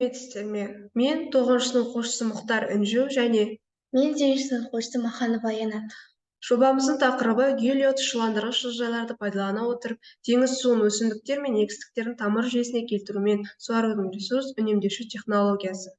Сәлеметсіздер ме? Мен 9-шы сынып оқушысы Мұхтар Інжу және Мен 8-ші сынып оқушысы Маханова Аянат. жобамыздың тақырыбы гелиотұшыландырғыш жылыжайларды пайдалана отырып, теңіз суын өсімдіктер мен егістіктердің тамыр жүйесіне келтірумен суарудың ресурс үнемдеуші технологиясы.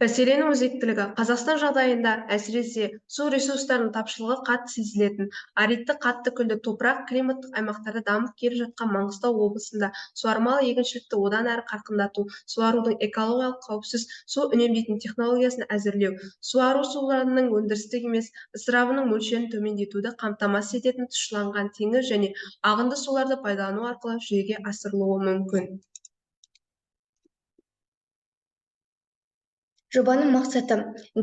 Мәселенің өзектілігі Қазақстан жағдайында әсіресе су ресурстарының тапшылығы қатты сезілетін, аридті қатты көлді топырақ климаттық аймақтарда дамып келе жатқан Маңғыстау облысында суармалы егіншілікті одан әрі қарқындату, суарудың экологиялық қауіпсіз су үнемдейтін технологиясын әзірлеу, суару суларының өндірістік емес ысырабының мөлшерін төмендетуді қамтамасыз ететін тұшыланған теңіз және ағынды суларды пайдалану арқылы жүзеге асырылуы мүмкін. Жобаның мақсаты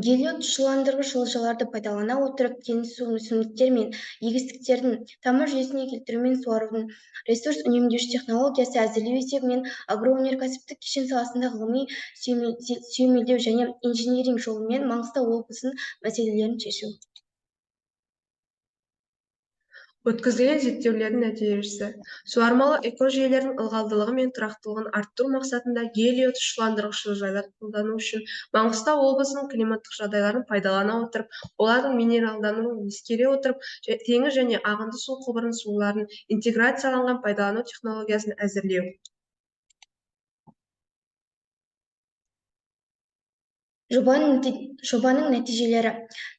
гелиотұшыландырғыш жылыжайларды пайдалана отырып теңіз суын өсімдіктер мен егістіктердің тамыр жүйесіне келтірумен суарудың ресурс үнемдеуші технологиясы әзірлеу есебінен агроөнеркәсіптік кешен саласында ғылыми сүйемелдеу және инжиниринг жолымен Маңғыстау облысының мәселелерін шешу. Өткізілген зерттеулердің нәтижесі суармалы экожүйелердің ылғалдылығы мен тұрақтылығын арттыру мақсатында гелиотұшыландырғыш жылыжайларды қолдану үшін Маңғыстау облысының климаттық жағдайларын пайдалана отырып, олардың минералдануын ескере отырып, теңіз және ағынды су құбырының суларын интеграцияланған пайдалану технологиясын әзірлеу. Жобаның нәтижелері: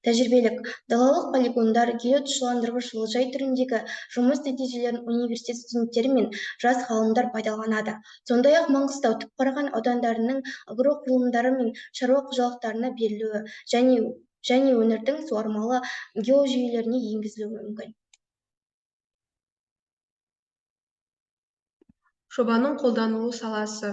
тәжірибелік далалық полигондар гелиотұшыландырғыш жылыжай түріндегі жұмыс нәтижелерін университет студенттері мен жас ғалымдар пайдаланады. Сондай-ақ Маңғыстау, Түпқараған аудандарының агроқұрылымдары мен шаруа қожалықтарына берілуі және өңірдің суармалы геожүйелеріне енгізілуі мүмкін. Жобаның қолданылу саласы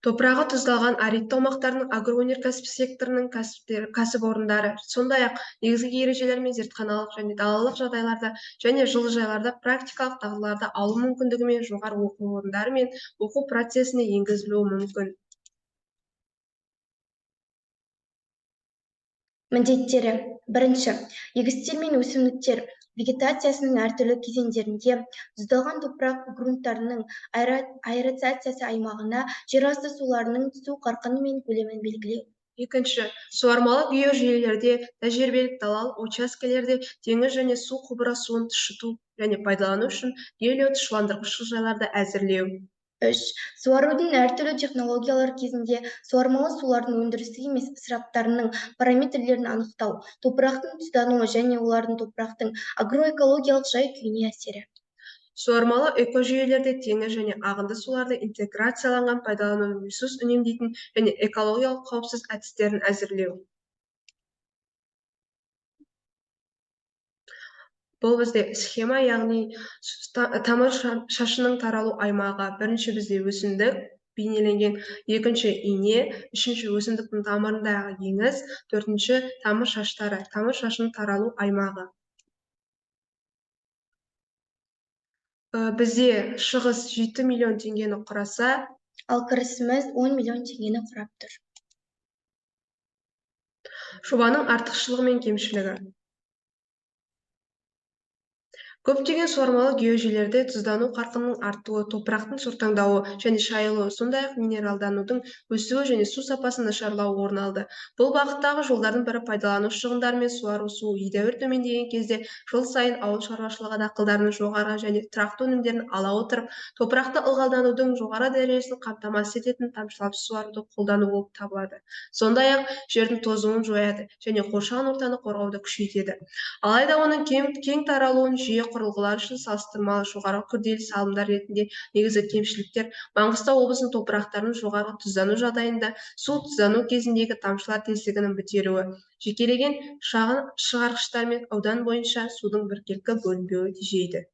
топырағы тұздалған аридті аумақтардың агроөнеркәсіп секторының кәсіпорындары, сондай-ақ негізгі ережелер мен зертханалық және далалық жағдайларда және жылыжайларда практикалық дағдыларды алу мүмкіндігімен жоғары оқу орындары мен оқу процесіне енгізілуі мүмкін. Міндеттері: бірінші, егістер мен өсімдіктер вегетациясының әртүрлі кезеңдерінде тұздалған топырақ грунттарының аэрациясы аймағына жерасты суларының түсу қарқыны мен көлемін белгілеу. Екінші, суармалы геожүйелерде тәжірибелік далалық учаскелерде теңіз және су құбыры суын тұщыту және пайдалану үшін гелиотұшыландырғыш жылыжайларды әзірлеу. 3. Суарудың әртүрлі технологиялар кезінде суармалы сулардың өндірістік емес ысыраптарының параметрлерін анықтау, топырақтың тұздануы және олардың топырақтың агроэкологиялық жай-күйіне әсері. Суармалы экожүйелерде теңіз және ағынды суларды интеграцияланған пайдалану ресурс үнемдейтін және экологиялық қауіпсіз әдістерін әзірлеу. Бұл бізде схема, яғни тамыр шашының таралу аймағы. Бірінші бізде өсімдік бейнеленген, екінші ине, үшінші өсімдіктің тамырындағы еңіс, төртінші тамыр шаштары, тамыр шашының таралу аймағы. Бізде шығыс 7 миллион теңгені құраса, ал кірісіміз 10 миллион теңгені құрап тұр. Жобаның артықшылығы мен кемшілігі. Көптеген суармалы геожүйелерде тұздану қарқынының артуы, топырақтың сортаңдауы және шайылуы, сондай-ақ минералданудың өсуі және су сапасының нашарлауы орын алды. Бұл бағыттағы жолдардың бірі пайдалану шығындары мен суару суы едәуір төмендеген кезде жыл сайын ауыл шаруашылығы дақылдарының жоғары және тұрақты өнімдерін ала отырып, топырақты ылғалданудың жоғары дәрежесін қамтамасыз ететін тамшылап суаруды қолдану болып табылады. Сондай-ақ жердің тозуын жояды және қоршаған ортаны қорғауды күшейтеді. Алайда оның кең таралуын жүйе құрылғылар үшін салыстырмалы жоғары күрделі салымдар ретінде негізгі кемшіліктер Маңғыстау облысының топырақтарының жоғары тұздану жағдайында су тұздану кезіндегі тамшылар тесігінің бітеруі, жекелеген шағын шығарғыштар мен аудан бойынша судың біркелкі бөлінбеуі тежейді.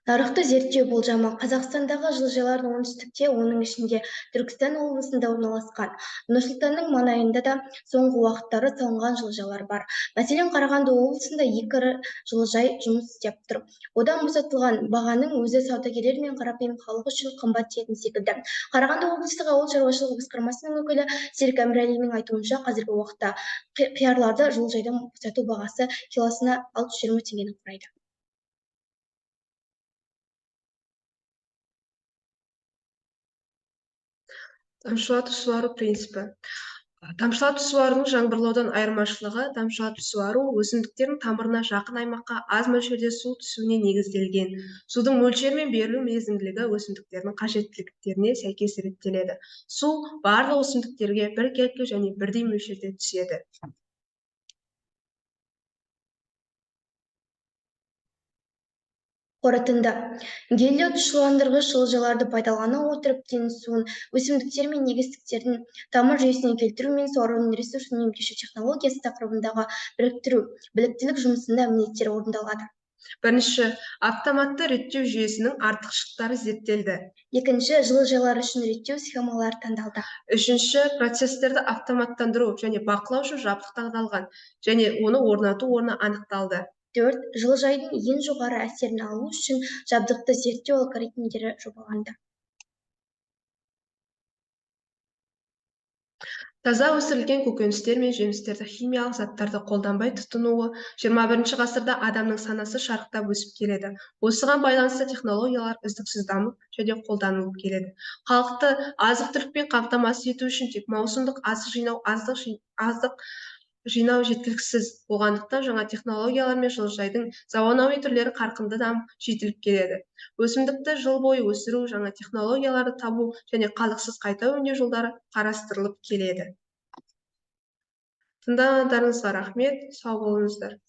Нарықты зерттеу болжамы: Қазақстандағы жылыжайлардың оңтүстікте, оның ішінде Түркістан облысында орналасқан. Нұрсұлтанның маңайында да соңғы уақыттары салынған жылыжайлар бар. Мәселен, Қарағанды облысында 2 ірі жылыжай жұмыс істеп тұр. Одан босатылған бағаның өзі саудагерлер мен қарапайым халық үшін қымбат тиетін секілді. Қарағанды облыстық ауыл шаруашылығы басқармасының өкілі Серік Әмірәлидің айтуынша, қазіргі уақытта қиярларды жылыжайдан босату бағасы килосына 620 теңгені құрайды. Тамшылатып суару принципі. Тамшылатып суарудың жаңбырлаудан айырмашылығы, тамшылатып суару өсімдіктердің тамырына жақын аймаққа аз мөлшерде су түсуіне негізделген. Судың мөлшері мен берілу мерзімділігі өсімдіктердің қажеттіліктеріне сәйкес реттеледі. Су барлық өсімдіктерге біркелкі және бірдей мөлшерде түседі. Қорытынды. Гелиотұшыландырғыш жылыжайларды пайдалана отырып теңіз суын өсімдіктер мен егістіктердің тамыр жүйесіне келтіру мен суарудың ресурсын үнемдеуші технологиясы тақырыбындағы біріктіру біліктілік жұмысында міндеттер орындалады. Бірінші, автоматты реттеу жүйесінің артықшылықтары зерттелді. Екінші, жылыжайлар үшін реттеу схемалары таңдалды. Үшінші, процесстерді автоматтандыру және бақылау үшін жабдық таңдалған, және оны орнату орны анықталды. 4. Жылыжайдың ең жоғары әсерін алу үшін жабдықты зерттеу алгоритмдері жобаланды. Таза өсірілген көкөністер мен жемістерді химиялық заттарды қолданбай тұтынуы 21 ғасырда адамның санасы шарықтап өсіп келеді. Осыған байланысты технологиялар үздіксіз дамып және қолданылып келеді. Халықты азық-түлікпен қамтамасыз ету үшін тек маусымдық азық жинау жеткіліксіз болғандықтан жаңа технологиялар мен жылыжайдың заманауи түрлері қарқынды дамып жетіліп келеді. Өсімдікті жыл бойы өсіру, жаңа технологияларды табу және қалдықсыз қайта өңдеу жолдары қарастырылып келеді. Тыңдағандарыңызға рахмет, сау болыңыздар.